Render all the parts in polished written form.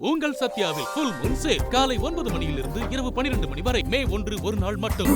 உங்கள் சத்யாவில் full Moon sale காலை 9 மணியிலிருந்து இரவு 12 மணி வரை மே 1 ஒரு நாள் மட்டும்.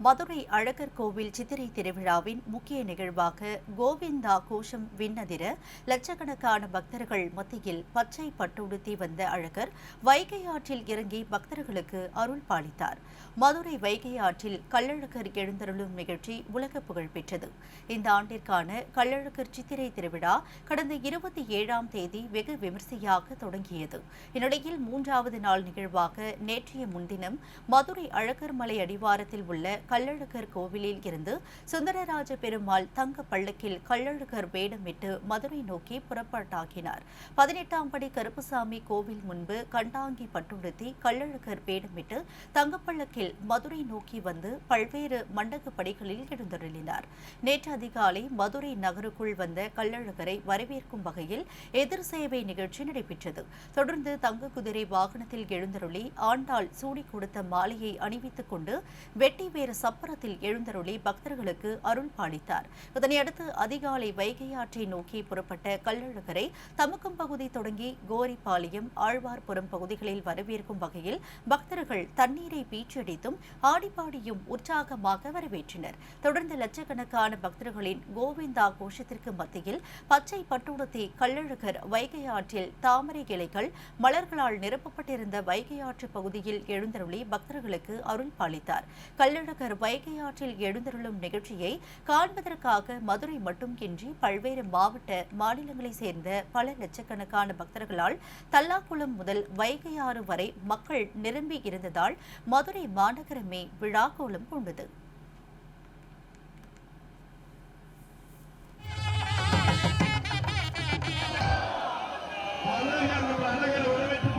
மதுரை அழகர் கோவில் சித்திரை திருவிழாவின் முக்கிய நிகழ்வாக கோவிந்தா கோஷம் விண்ணதிர லட்சக்கணக்கான பக்தர்கள் மத்தியில் பச்சை பட்டுடுத்தி வந்த அழகர் வைகை ஆற்றில் இறங்கி பக்தர்களுக்கு அருள் பாலித்தார். மதுரை வைகை ஆற்றில் கள்ளழகர் எழுந்தருளும் நிகழ்ச்சி உலக புகழ் பெற்றது. இந்த ஆண்டிற்கான கள்ளழகர் சித்திரை திருவிழா கடந்த 27ஆம் தேதி வெகு விமர்சையாக தொடங்கியது. இந்நிலையில் 3வது நாள் நிகழ்வாக நேற்றைய முன்தினம் மதுரை அழகர் மலை அடிவாரத்தில் உள்ள கள்ளழகர் கோவிலில் இருந்து சுந்தரராஜ பெருமாள் தங்க பள்ளக்கில் கள்ளழகர் வேடமிட்டு மதுரை நோக்கி புறப்பட்டாகினார். 18ஆம் படி கருப்புசாமி கோவில் முன்பு கண்டாங்கி பட்டுடுத்தி கள்ளழகர் வேடமிட்டு தங்கப்பள்ளக்கில் மதுரை நோக்கி வந்து பல்வேறு மண்டக படிகளில் எழுந்தருளினார். நேற்று அதிகாலை மதுரை நகருக்குள் வந்த கள்ளழகரை வரவேற்கும் வகையில் எதிர் சேவை நிகழ்ச்சி நடைபெற்றது. தொடர்ந்து தங்க குதிரை வாகனத்தில் எழுந்தருளி ஆண்டாள் சூடி கொடுத்த மாலையை அணிவித்துக் கொண்டு வெட்டி வேறு சப்பரத்தில் எழுந்தருளி பக்தர்களுக்கு அருள் பாலித்தார். இதனையடுத்து அதிகாலை வைகை ஆற்றை நோக்கி புறப்பட்ட கள்ளழகரை தமுக்கம் பகுதி தொடங்கி கோரிப்பாளையம் ஆழ்வார்புரம் பகுதிகளில் வரவேற்கும் வகையில் பக்தர்கள் தண்ணீரை பீச்சடித்தும் ஆடிப்பாடியும் உற்சாகமாக வரவேற்றனர். தொடர்ந்து லட்சக்கணக்கான பக்தர்களின் கோவிந்தா கோஷத்திற்கு மத்தியில் பச்சை பட்டுடுத்தி கள்ளழகர் வைகை ஆற்றில் தாமரை இலைகள் மலர்களால் நிரப்பப்பட்டிருந்த வைகை ஆற்று பகுதியில் எழுந்தருளி பக்தர்களுக்கு அருள் பாலித்தார். கள்ளழகர் வைகை ஆற்றில் எழுந்தருளும் நிகழ்ச்சியை காண்பதற்காக மதுரை மட்டுமின்றி பல்வேறு மாவட்ட மாநிலங்களைச் சேர்ந்த பல லட்சக்கணக்கான பக்தர்களால் தல்லாக்குளம் முதல் வைகை ஆறு வரை மக்கள் நிரம்பி இருந்ததால் மதுரை மாநகரமே விழாக்கோலம் கொண்டது. அழகர் வரவேற்று